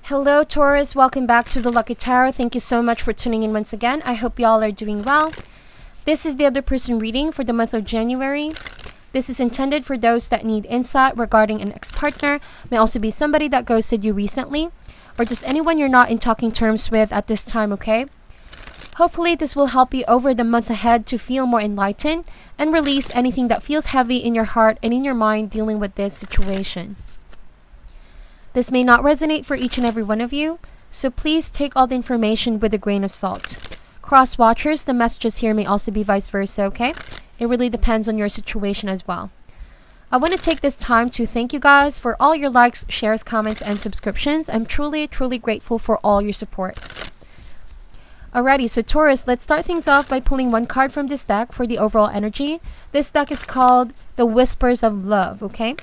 Hello Taurus, welcome back to the Lucky Tarot. Thank you so much for tuning in once again. I hope y'all are doing well. This is the other person reading for the month of January. This is intended for those that need insight regarding an ex-partner. May also be somebody that ghosted you recently, or just anyone you're not in talking terms with at this time, okay? Hopefully this will help you over the month ahead to feel more enlightened and release anything that feels heavy in your heart and in your mind dealing with this situation. This may not resonate for each and every one of you, so please take all the information with a grain of salt. Cross watchers, the messages here may also be vice versa, okay? It really depends on your situation as well. I want to take this time to thank you guys for all your likes, shares, comments, and subscriptions. I'm truly grateful for all your support. Alrighty, so Taurus, let's start things off by pulling one card from this deck for the overall energy. This deck is called the Whispers of Love, okay?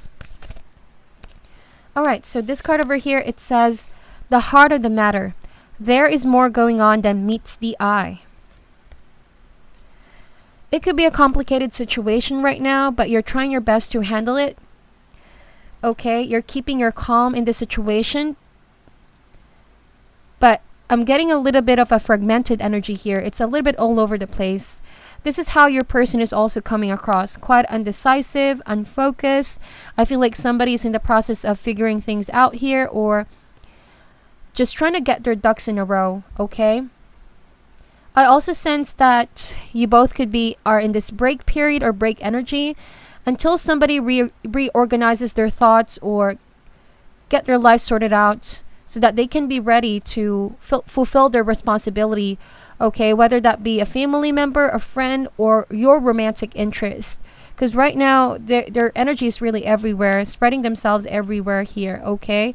Alright, so this card over here, it says, the heart of the matter. There is more going on than meets the eye. It could be a complicated situation right now, but you're trying your best to handle it. Okay, you're keeping your calm in the situation. But I'm getting a little bit of a fragmented energy here. It's a little bit all over the place. This is how your person is also coming across. Quite undecisive, unfocused. I feel like somebody is in the process of figuring things out here or just trying to get their ducks in a row, okay? I also sense that you both are in this break period or break energy until somebody reorganizes their thoughts or get their life sorted out so that they can be ready to fulfill their responsibility. Okay, whether that be a family member, a friend, or your romantic interest. Because right now, their energy is really everywhere, spreading themselves everywhere here, okay?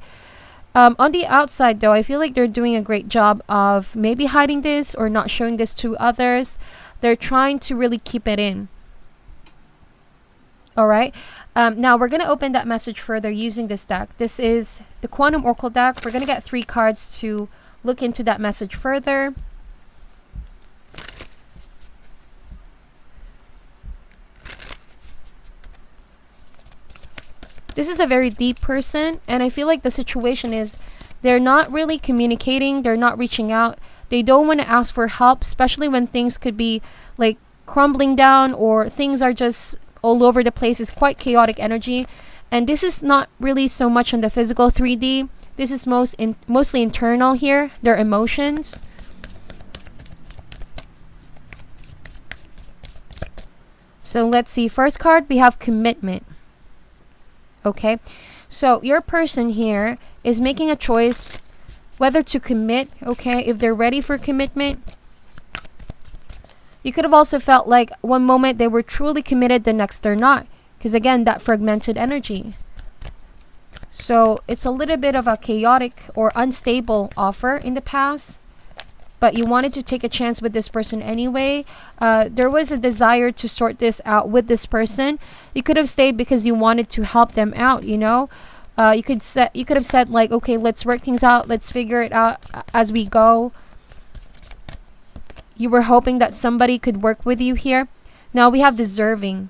On the outside, though, I feel like they're doing a great job of maybe hiding this or not showing this to others. They're trying to really keep it in. Alright, now we're going to open that message further using this deck. This is the Quantum Oracle deck. We're going to get 3 cards to look into that message further. This is a very deep person, and I feel like the situation is they're not really communicating, they're not reaching out, they don't want to ask for help, especially when things could be like crumbling down or things are just all over the place. It's quite chaotic energy, and this is not really so much on the physical 3D. This is mostly internal here, their emotions. So let's see, first card we have commitment. Okay, so your person here is making a choice whether to commit, okay, if they're ready for commitment. You could have also felt like one moment they were truly committed, the next they're not. Because again, that fragmented energy. So it's a little bit of a chaotic or unstable offer in the past. But you wanted to take a chance with this person anyway. There was a desire to sort this out with this person. You could have stayed because you wanted to help them out, you know. You could have said like, okay, let's work things out. Let's figure it out as we go. You were hoping that somebody could work with you here. Now we have deserving.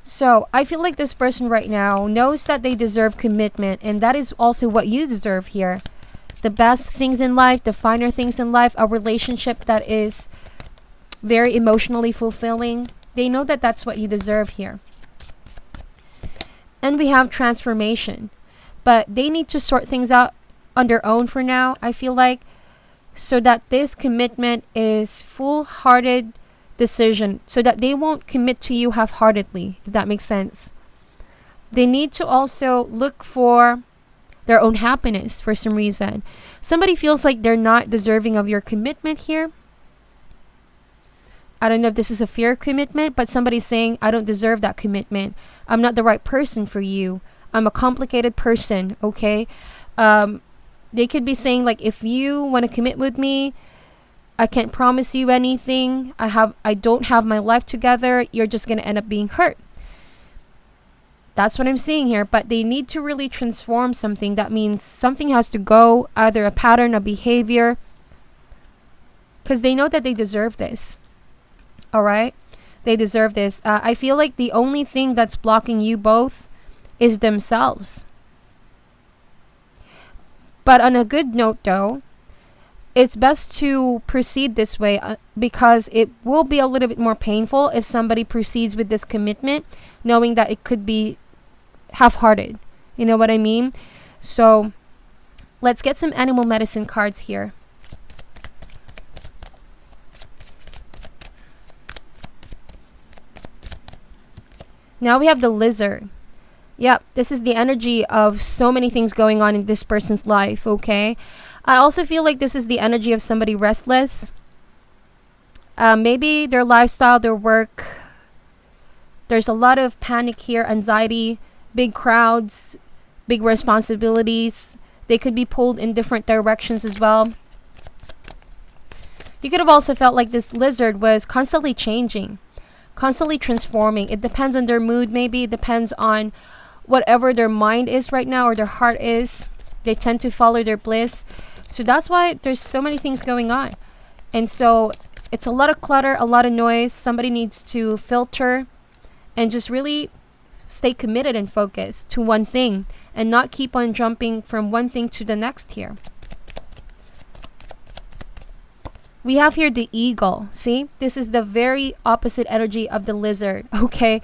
So I feel like this person right now knows that they deserve commitment, and that is also what you deserve here. The best things in life, the finer things in life, a relationship that is very emotionally fulfilling. They know that that's what you deserve here. And we have transformation. But they need to sort things out on their own for now, I feel like, so that this commitment is full-hearted decision, so that they won't commit to you half-heartedly, if that makes sense. They need to also look for their own happiness for some reason. Somebody feels like they're not deserving of your commitment here. I don't know if this is a fear of commitment, but somebody's saying, I don't deserve that commitment. I'm not the right person for you. I'm a complicated person, okay? They could be saying like, if you want to commit with me, I can't promise you anything. I don't have my life together. You're just going to end up being hurt. That's what I'm seeing here, but they need to really transform something. That means something has to go, either a pattern, a behavior, because they know that they deserve this. All right? They deserve this. I feel like the only thing that's blocking you both is themselves. But on a good note though, it's best to proceed this way because it will be a little bit more painful if somebody proceeds with this commitment knowing that it could be half-hearted. You know what I mean? So let's get some animal medicine cards here. Now we have the lizard. Yep, this is the energy of so many things going on in this person's life, okay? I also feel like this is the energy of somebody restless. Maybe their lifestyle, their work. There's a lot of panic here, anxiety, big crowds, big responsibilities. They could be pulled in different directions as well. You could have also felt like this lizard was constantly changing, constantly transforming. It depends on their mood, maybe. It depends on whatever their mind is right now or their heart is. They tend to follow their bliss. So that's why there's so many things going on. And so it's a lot of clutter, a lot of noise. Somebody needs to filter and just really stay committed and focused to one thing and not keep on jumping from one thing to the next here. We have here the eagle. See, this is the very opposite energy of the lizard. Okay.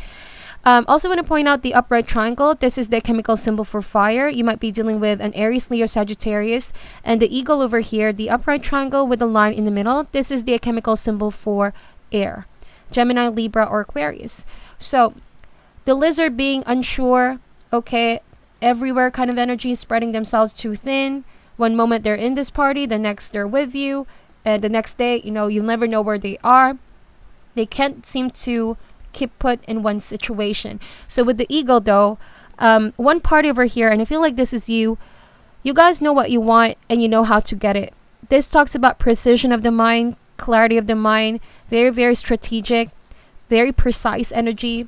Also want to point out the upright triangle. This is the chemical symbol for fire. You might be dealing with an Aries, Leo, Sagittarius. And the eagle over here, the upright triangle with the line in the middle. This is the chemical symbol for air. Gemini, Libra, or Aquarius. So the lizard being unsure, okay, everywhere kind of energy, spreading themselves too thin. One moment they're in this party, the next they're with you. And the next day, you'll never know where they are. They can't seem to keep put in one situation. So with the eagle though, one party over here, and I feel like this is you guys know what you want and you know how to get it. This talks about precision of the mind, clarity of the mind, very, very strategic, very precise energy.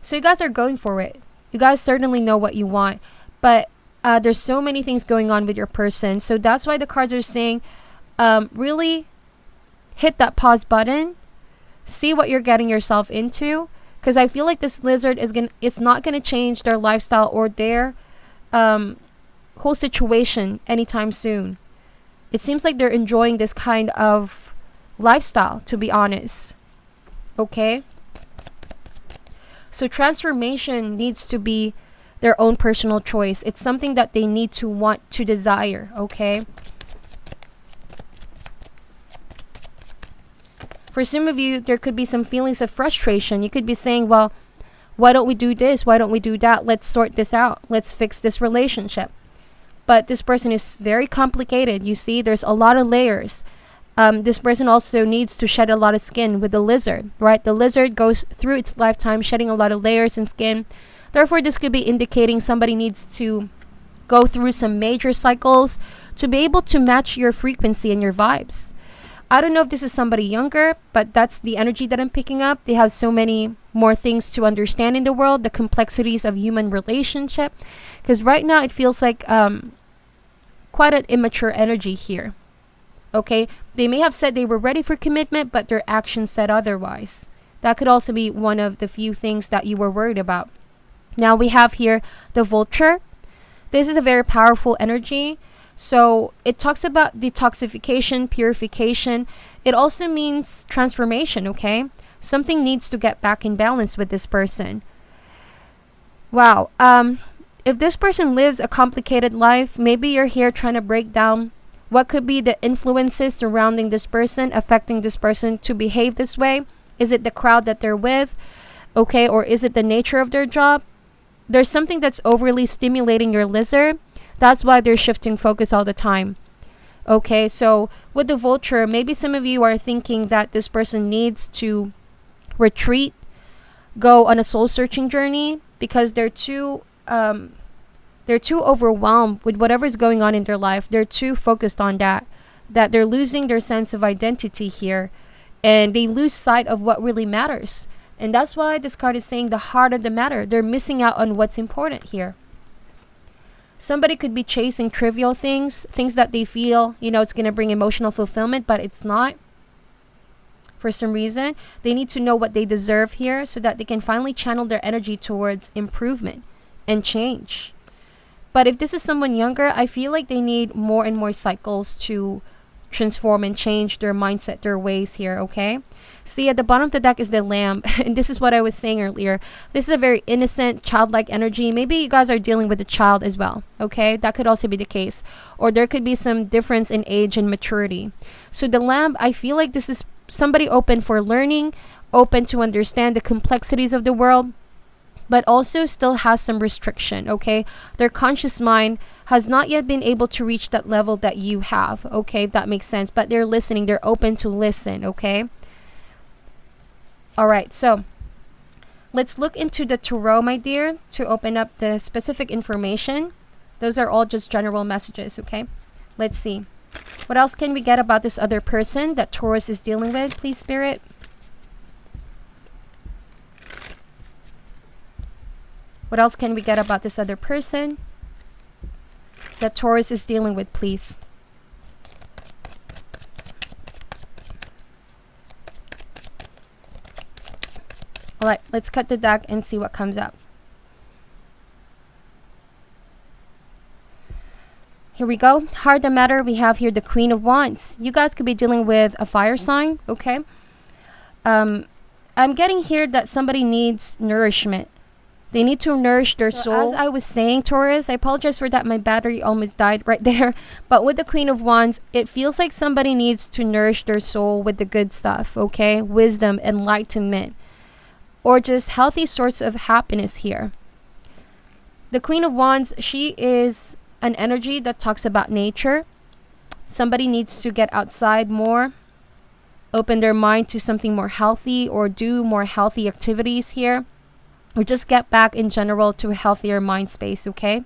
So you guys are going for it. You guys certainly know what you want, but there's so many things going on with your person. So that's why the cards are saying, really hit that pause button. See what you're getting yourself into, because I feel like this lizard it's not gonna change their lifestyle or their whole situation anytime soon. It seems like they're enjoying this kind of lifestyle, to be honest. Okay. So transformation needs to be their own personal choice. It's something that they need to want to desire. Okay. For some of you, there could be some feelings of frustration. You could be saying, well, why don't we do this? Why don't we do that? Let's sort this out. Let's fix this relationship. But this person is very complicated. You see, there's a lot of layers. This person also needs to shed a lot of skin with the lizard, right? The lizard goes through its lifetime shedding a lot of layers and skin. Therefore, this could be indicating somebody needs to go through some major cycles to be able to match your frequency and your vibes. I don't know if this is somebody younger, but that's the energy that I'm picking up. They have so many more things to understand in the world, the complexities of human relationship. Because right now it feels like quite an immature energy here. Okay, they may have said they were ready for commitment, but their actions said otherwise. That could also be one of the few things that you were worried about. Now we have here the vulture. This is a very powerful energy. So it talks about detoxification, purification. It also means transformation, okay? Something needs to get back in balance with this person. Wow. If this person lives a complicated life, maybe you're here trying to break down what could be the influences surrounding this person, affecting this person to behave this way. Is it the crowd that they're with? Okay, or is it the nature of their job? There's something that's overly stimulating your lizard. That's why they're shifting focus all the time. Okay, so with the vulture, maybe some of you are thinking that this person needs to retreat, go on a soul-searching journey because they're too overwhelmed with whatever's going on in their life. They're too focused on that they're losing their sense of identity here, and they lose sight of what really matters. And that's why this card is saying the heart of the matter. They're missing out on what's important here. Somebody could be chasing trivial things that they feel, it's going to bring emotional fulfillment, but it's not. For some reason, they need to know what they deserve here so that they can finally channel their energy towards improvement and change. But if this is someone younger, I feel like they need more and more cycles to transform and change their mindset, their ways here, okay? See, at the bottom of the deck is the Lamb, and this is what I was saying earlier. This is a very innocent, childlike energy. Maybe you guys are dealing with a child as well, okay? That could also be the case. Or there could be some difference in age and maturity. So the Lamb, I feel like this is somebody open for learning, open to understand the complexities of the world, but also still has some restriction, okay? Their conscious mind has not yet been able to reach that level that you have, okay? If that makes sense. But they're listening. They're open to listen, okay? All right, so let's look into the tarot, my dear, to open up the specific information. Those are all just general messages, okay? Let's see. What else can we get about this other person that Taurus is dealing with, please, Spirit? What else can we get about this other person that Taurus is dealing with, please? All right, let's cut the deck and see what comes up. Here we go. Heart of matter, we have here the Queen of Wands. You guys could be dealing with a fire sign, okay? I'm getting here that somebody needs nourishment. They need to nourish their soul. As I was saying, Taurus, I apologize for that. My battery almost died right there. But with the Queen of Wands, it feels like somebody needs to nourish their soul with the good stuff, okay? Wisdom, enlightenment, or just healthy sorts of happiness here. The Queen of Wands, she is an energy that talks about nature. Somebody needs to get outside more, open their mind to something more healthy, or do more healthy activities here, or just get back in general to a healthier mind space, okay?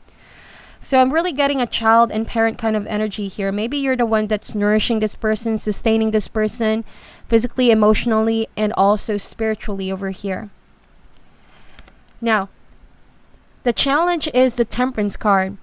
So I'm really getting a child and parent kind of energy here. Maybe you're the one that's nourishing this person, sustaining this person, physically, emotionally, and also spiritually over here. Now, the challenge is the Temperance card.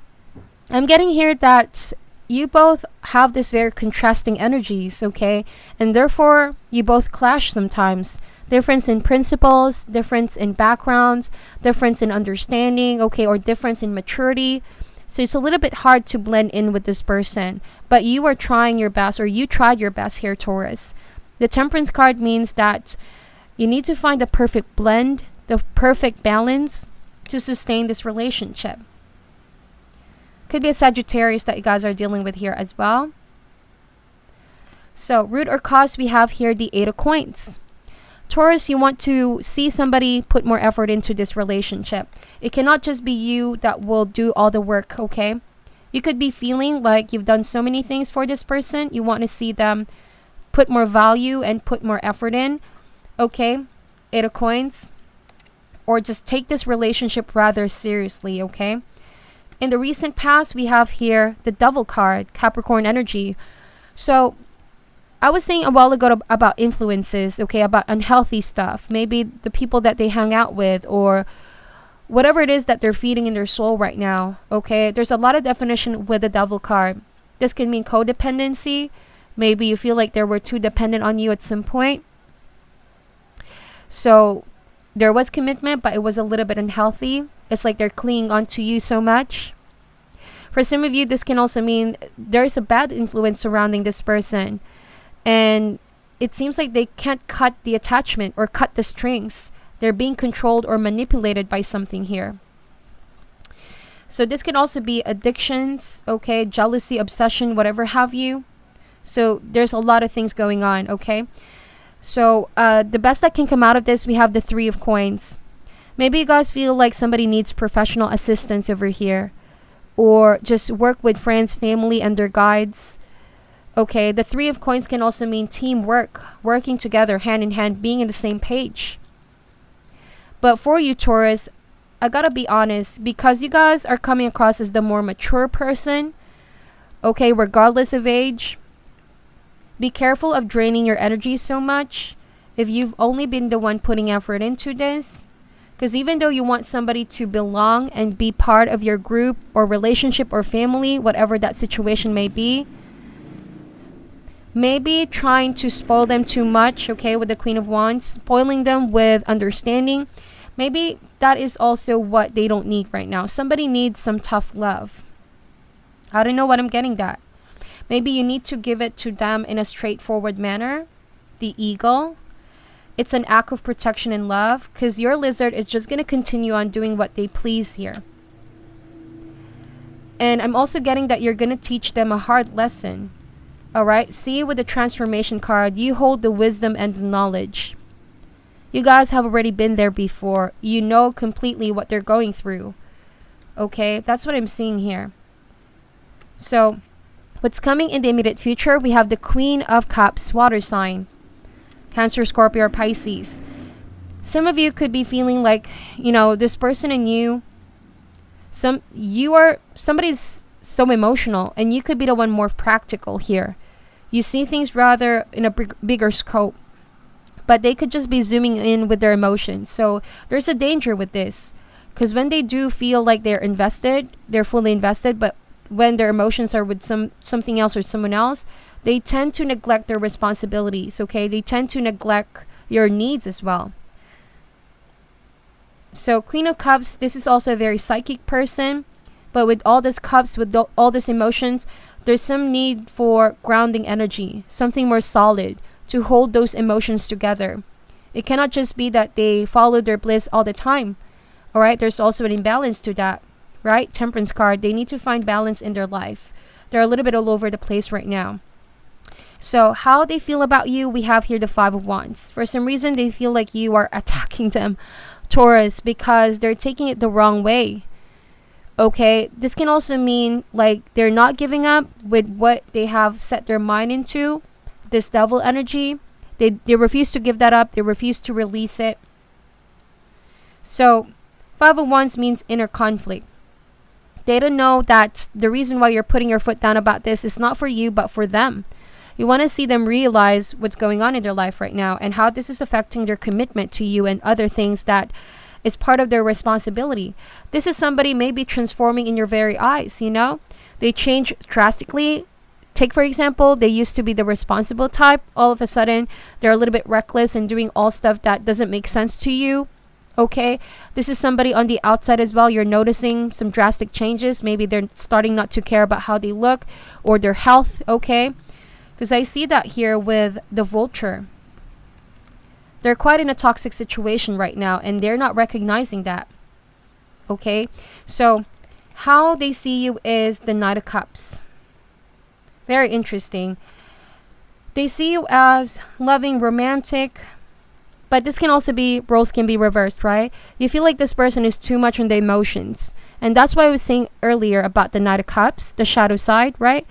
I'm getting here that you both have this very contrasting energies, okay? And therefore, you both clash sometimes. Difference in principles, difference in backgrounds, difference in understanding, okay, or difference in maturity. So it's a little bit hard to blend in with this person. But you are trying your best, or you tried your best here, Taurus. The Temperance card means that you need to find the perfect blend, the perfect balance to sustain this relationship. Could be a Sagittarius that you guys are dealing with here as well. So, root or cause, we have here the Eight of Coins. Taurus, you want to see somebody put more effort into this relationship. It cannot just be you that will do all the work, okay? You could be feeling like you've done so many things for this person. You want to see them put more value and put more effort in, okay? Eight of Coins. Or just take this relationship rather seriously, okay? In the recent past, we have here the Devil card, Capricorn energy. So, I was saying a while ago about influences, okay, about unhealthy stuff. Maybe the people that they hang out with, or whatever it is that they're feeding in their soul right now, okay? There's a lot of definition with the Devil card. This can mean codependency. Maybe you feel like they were too dependent on you at some point. So, there was commitment, but it was a little bit unhealthy. It's like they're clinging onto you so much. For some of you, this can also mean there's a bad influence surrounding this person. And it seems like they can't cut the attachment or cut the strings. They're being controlled or manipulated by something here. So this can also be addictions, okay, jealousy, obsession, whatever have you. So there's a lot of things going on, okay? So the best that can come out of this, we have the Three of Coins. Maybe you guys feel like somebody needs professional assistance over here, or just work with friends, family, and their guides. Okay, the Three of Coins can also mean teamwork, working together, hand in hand, being in the same page. But for you, Taurus, I gotta be honest, because you guys are coming across as the more mature person, okay, regardless of age, be careful of draining your energy so much if you've only been the one putting effort into this. Because even though you want somebody to belong and be part of your group or relationship or family, whatever that situation may be, maybe trying to spoil them too much, okay, with the Queen of Wands, spoiling them with understanding. Maybe that is also what they don't need right now. Somebody needs some tough love. I don't know what I'm getting that. Maybe you need to give it to them in a straightforward manner. The eagle. It's an act of protection and love, because your lizard is just going to continue on doing what they please here. And I'm also getting that you're going to teach them a hard lesson. Alright, see, with the transformation card, you hold the wisdom and the knowledge. You guys have already been there before. You know completely what they're going through. Okay, that's what I'm seeing here. So, what's coming in the immediate future, we have the Queen of Cups, water sign. Cancer, Scorpio, or Pisces. Some of you could be feeling like, you know, this person and you, somebody's so emotional, and you could be the one more practical here. You see things rather in a bigger scope, but they could just be zooming in with their emotions. So there's a danger with this, because when they do feel like they're invested, they're fully invested, but when their emotions are with something else or someone else, they tend to neglect their responsibilities. Okay, they tend to neglect your needs as well. So Queen of Cups, this is also a very psychic person, but with all this cups, with all these emotions, there's some need for grounding energy, something more solid to hold those emotions together. It cannot just be that they follow their bliss all the time. All right, there's also an imbalance to that, right? Temperance card, they need to find balance in their life. They're a little bit all over the place right now. So how they feel about you, we have here the Five of Wands. For some reason, they feel like you are attacking them, Taurus, because they're taking it the wrong way. Okay, this can also mean like they're not giving up with what they have set their mind into. This devil energy, they refuse to give that up. They refuse to release it. So Five of Wands means inner conflict. They don't know that the reason why you're putting your foot down about this is not for you, but for them. You want to see them realize what's going on in their life right now and how this is affecting their commitment to you and other things that is part of their responsibility. This is somebody maybe transforming in your very eyes, you know? They change drastically. Take, for example, they used to be the responsible type. All of a sudden, they're a little bit reckless and doing all stuff that doesn't make sense to you. Okay? This is somebody on the outside as well. You're noticing some drastic changes. Maybe they're starting not to care about how they look or their health. Okay? Because I see that here with the Vulture. They're quite in a toxic situation right now, and they're not recognizing that. Okay? So, how they see you is the Knight of Cups. Very interesting. They see you as loving, romantic, but this can also be, roles can be reversed, right? You feel like this person is too much on the emotions. And that's why I was saying earlier about the Knight of Cups, the shadow side, right?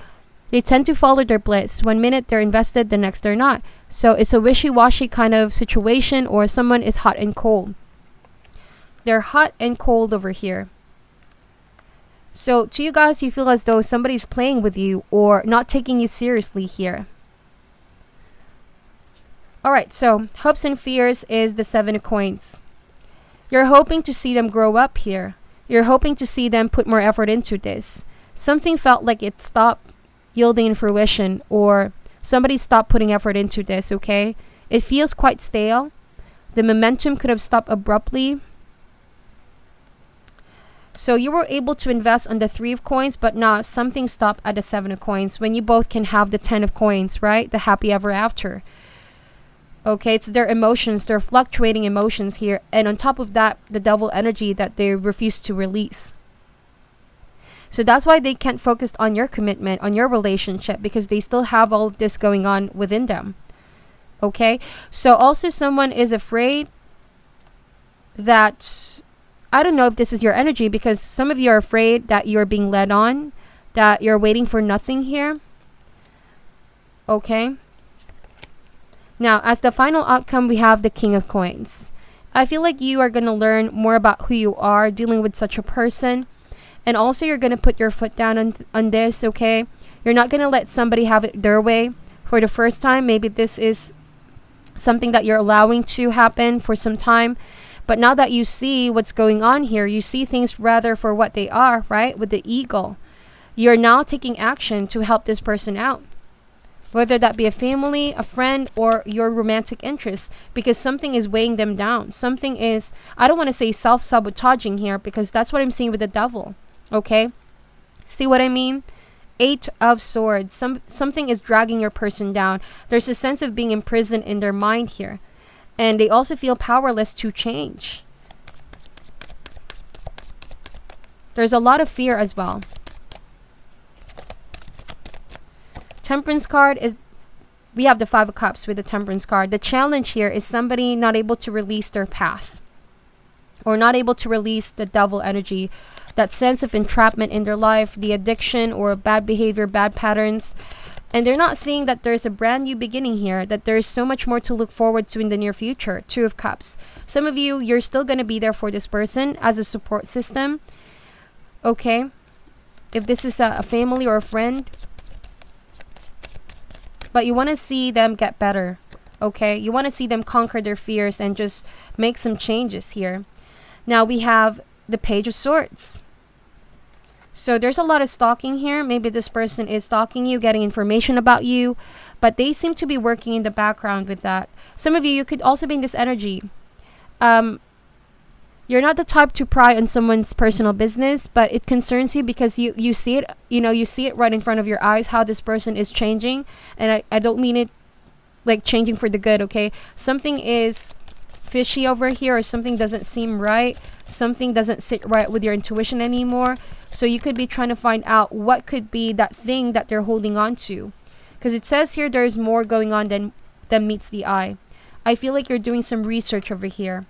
They tend to follow their bliss. One minute they're invested, the next they're not. So it's a wishy-washy kind of situation, or someone is hot and cold. They're hot and cold over here. So to you guys, you feel as though somebody's playing with you or not taking you seriously here. Alright, so hopes and fears is the Seven of Coins. You're hoping to see them grow up here. You're hoping to see them put more effort into this. Something felt like it stopped yielding in fruition, or somebody stopped putting effort into this, okay? It feels quite stale. The momentum could have stopped abruptly. So you were able to invest on the Three of Coins, but now something stopped at the Seven of Coins when you both can have the 10 of Coins, right? The happy ever after. Okay, it's their emotions, their fluctuating emotions here. And on top of that, the devil energy that they refuse to release. So that's why they can't focus on your commitment, on your relationship, because they still have all of this going on within them. Okay? So also someone is afraid that, I don't know if this is your energy, because some of you are afraid that you're being led on, that you're waiting for nothing here. Okay? Now, as the final outcome, we have the King of Coins. I feel like you are going to learn more about who you are dealing with such a person. And also, you're going to put your foot down on this, okay? You're not going to let somebody have it their way for the first time. Maybe this is something that you're allowing to happen for some time. But now that you see what's going on here, you see things rather for what they are, right? With the eagle. You're now taking action to help this person out. whether that be a family, a friend, or your romantic interest, because something is weighing them down. Something is, I don't want to say self-sabotaging here, because that's what I'm seeing with the devil. Okay? See what I mean? 8 of Swords. Something is dragging your person down. There's a sense of being imprisoned in their mind here. And they also feel powerless to change. There's a lot of fear as well. Temperance card is, we have the 5 of Cups with the Temperance card. The challenge here is somebody not able to release their past, or not able to release the devil energy, that sense of entrapment in their life, the addiction or bad behavior, bad patterns. And they're not seeing that there's a brand new beginning here, that there's so much more to look forward to in the near future. 2 of Cups. Some of you, you're still going to be there for this person as a support system. Okay? If this is a family or a friend. But you want to see them get better. Okay? You want to see them conquer their fears and just make some changes here. Now we have the Page of Swords. So there's a lot of stalking here. Maybe this person is stalking you, getting information about you, but they seem to be working in the background with that. Some of you, you could also be in this energy. You're not the type to pry on someone's personal business, but it concerns you because you see it, you see it right in front of your eyes, how this person is changing. And I don't mean it like changing for the good, okay? Something is fishy over here, or something doesn't seem right. Something doesn't sit right with your intuition anymore. So you could be trying to find out what could be that thing that they're holding on to. Because it says here there's more going on than meets the eye. I feel like you're doing some research over here.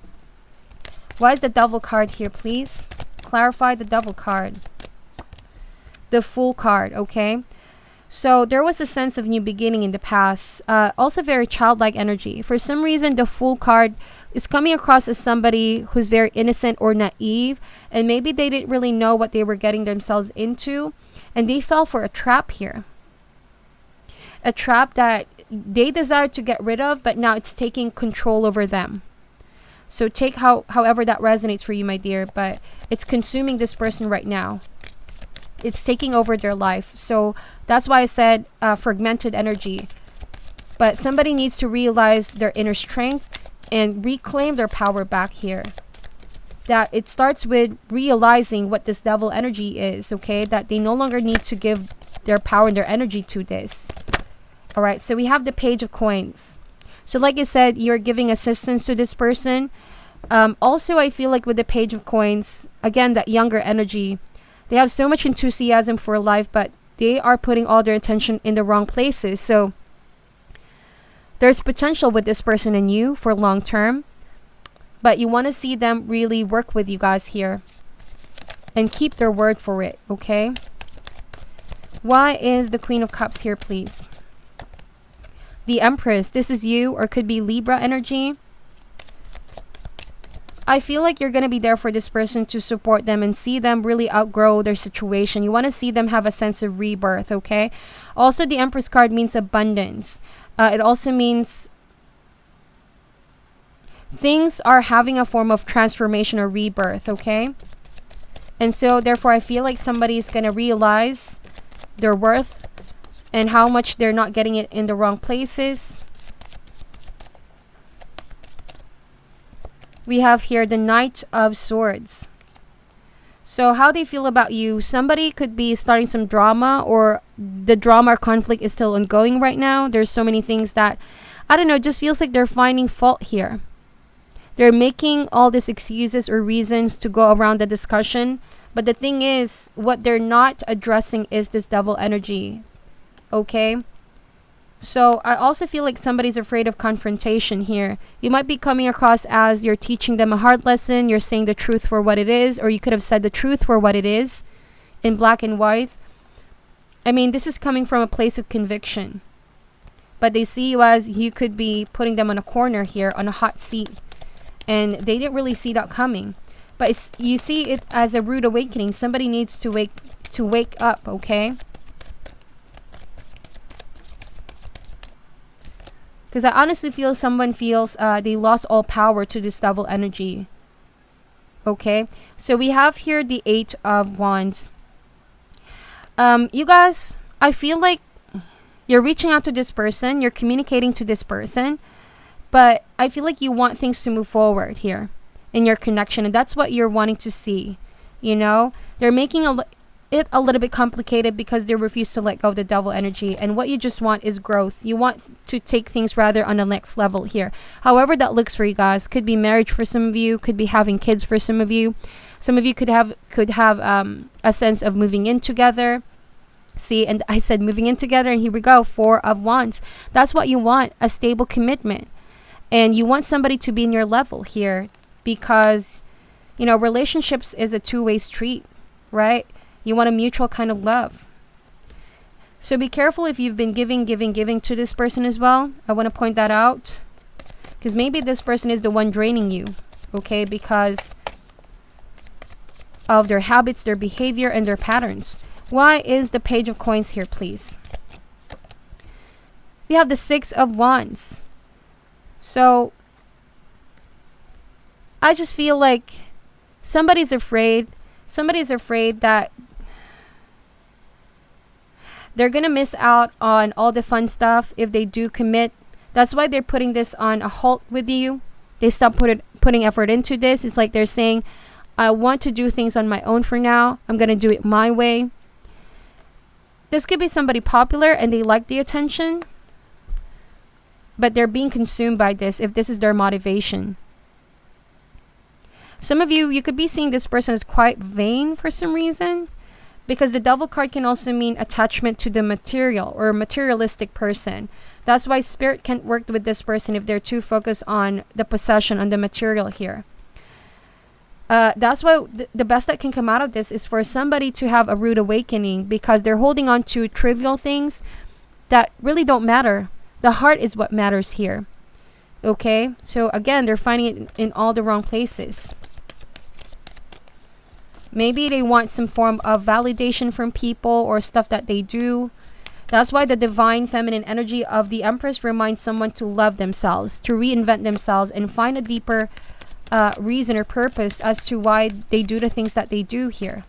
Why is the Devil card here, please? Clarify the Devil card. The Fool card, okay? So there was a sense of new beginning in the past. Also very childlike energy. For some reason, the Fool card is coming across as somebody who's very innocent or naive, and maybe they didn't really know what they were getting themselves into, and they fell for a trap here. A trap that they desired to get rid of, but now it's taking control over them. So take however that resonates for you, my dear, but it's consuming this person right now. It's taking over their life. So that's why I said fragmented energy. But somebody needs to realize their inner strength and reclaim their power back here. That it starts with realizing what this devil energy is, okay? That they no longer need to give their power and their energy to this. All right, so we have the Page of Coins. So like I said, you're giving assistance to this person. Also, I feel like with the Page of Coins, again, that younger energy, they have so much enthusiasm for life, but they are putting all their attention in the wrong places. So there's potential with this person and you for long term, but you want to see them really work with you guys here and keep their word for it, okay? Why is the Queen of Cups here, please? The Empress, this is you, or could be Libra energy. I feel like you're going to be there for this person to support them and see them really outgrow their situation. You want to see them have a sense of rebirth, okay? Also, the Empress card means abundance. It also means things are having a form of transformation or rebirth, okay? And so, therefore, I feel like somebody is going to realize their worth and how much they're not getting it in the wrong places. We have here the Knight of Swords. So how they feel about you, somebody could be starting some drama, or the drama or conflict is still ongoing right now. There's so many things that, I don't know, it just feels like they're finding fault here. They're making all these excuses or reasons to go around the discussion. But the thing is, what they're not addressing is this devil energy. Okay? So I also feel like somebody's afraid of confrontation here. You might be coming across as you're teaching them a hard lesson. You're saying the truth for what it is. Or you could have said the truth for what it is in black and white. I mean, this is coming from a place of conviction. But they see you as you could be putting them on a corner here, on a hot seat. And they didn't really see that coming. But you see it as a rude awakening. Somebody needs to wake up, okay? Because I honestly feel someone feels they lost all power to this devil energy. Okay? So we have here the 8 of Wands. You guys, I feel like You're reaching out to this person, you're communicating to this person, but I feel like you want things to move forward here in your connection, and that's what you're wanting to see. You know, they're making it a little bit complicated because they refuse to let go of the devil energy, and what you just want is growth. You want to take things rather on the next level here. However that looks for you guys. Could be marriage for some of you, could be having kids for some of you. Some of you could have a sense of moving in together. See, and I said moving in together, and here we go, 4 of Wands. That's what you want, a stable commitment. And you want somebody to be in your level here because, you know, relationships is a two-way street, right? You want a mutual kind of love. So be careful if you've been giving to this person as well. I want to point that out because maybe this person is the one draining you, okay? Because of their habits, their behavior, and their patterns. Why is the Page of Coins here, please? We have the 6 of Wands. So I just feel like somebody's afraid that they're gonna miss out on all the fun stuff if they do commit. That's why they're putting this on a halt with you. They stop putting effort into this. It's like they're saying, I want to do things on my own for now. I'm gonna do it my way. This could be somebody popular and they like the attention, but they're being consumed by this if this is their motivation. Some of you could be seeing this person as quite vain for some reason, because the Devil card can also mean attachment to the material or materialistic person. That's why Spirit can't work with this person if they're too focused on the possession, on the material here. That's why the best that can come out of this is for somebody to have a rude awakening, because they're holding on to trivial things that really don't matter. The heart is what matters here. Okay? So again, they're finding it in all the wrong places. Maybe they want some form of validation from people or stuff that they do. That's why the divine feminine energy of the Empress reminds someone to love themselves, to reinvent themselves, and find a deeper reason or purpose as to why they do the things that they do here.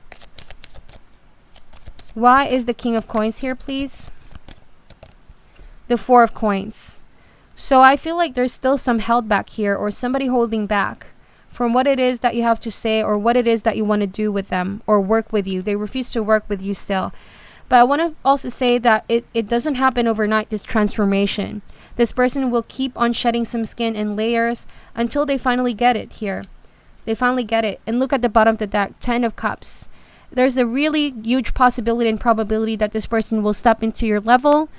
Why is the King of Coins here, please? The 4 of Coins. So I feel like there's still some held back here, or somebody holding back from what it is that you have to say, or what it is that you want to do with them or work with you. They refuse to work with you still. But I want to also say that it doesn't happen overnight, this transformation. This person will keep on shedding some skin and layers until they finally get it here. They finally get it. And look at the bottom of the deck, 10 of Cups. There's a really huge possibility and probability that this person will step into your level.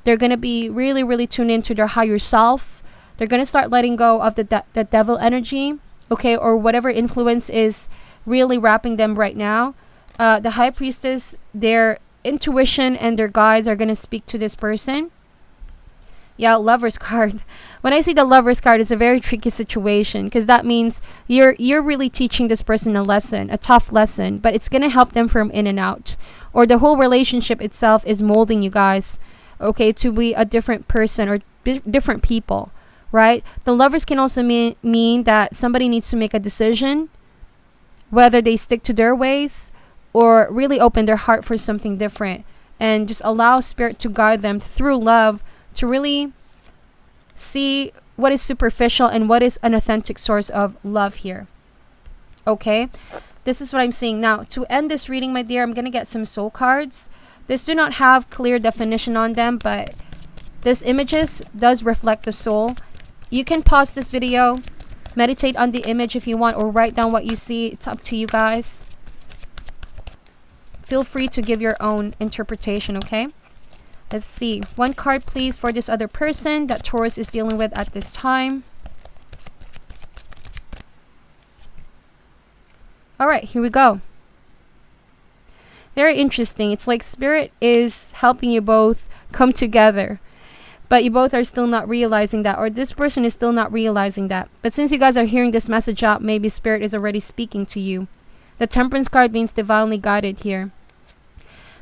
They're going to be really, really tuned into their higher self. They're going to start letting go of the devil energy, okay, or whatever influence is really wrapping them right now. The High Priestess, their intuition and their guides are going to speak to this person. Yeah, Lover's card. When I see the Lover's card, it's a very tricky situation, because that means you're really teaching this person a lesson, a tough lesson, but it's going to help them from in and out. Or the whole relationship itself is molding you guys, okay, to be a different person or different people, right? The Lovers can also mean that somebody needs to make a decision, whether they stick to their ways or really open their heart for something different, and just allow Spirit to guide them through love to really see what is superficial and what is an authentic source of love here. Okay, this is what I'm seeing. Now, to end this reading, my dear, I'm going to get some soul cards. This do not have clear definition on them, but this images does reflect the soul. You can pause this video, meditate on the image if you want, or write down what you see. It's up to you guys. Feel free to give your own interpretation, okay? Let's see. One card, please, for this other person that Taurus is dealing with at this time. All right, here we go. Very interesting. It's like Spirit is helping you both come together, but you both are still not realizing that, or this person is still not realizing that. But since you guys are hearing this message out, maybe Spirit is already speaking to you. The Temperance card means divinely guided here.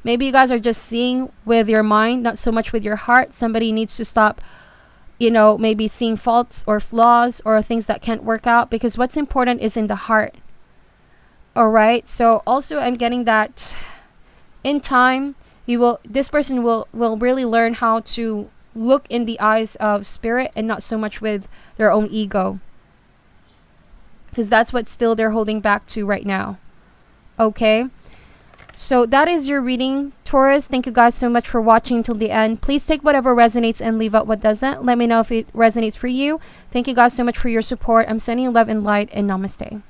Maybe you guys are just seeing with your mind, not so much with your heart. Somebody needs to stop, maybe seeing faults or flaws or things that can't work out, because what's important is in the heart. All right. So also I'm getting that in time, This person will really learn how to look in the eyes of spirit and not so much with their own ego, because that's what still they're holding back to right now. Okay, so that is your reading, Taurus. Thank you guys so much for watching till the end. Please take whatever resonates and leave out what doesn't. Let me know if it resonates for you. Thank you guys so much for your support. I'm sending you love and light, and namaste.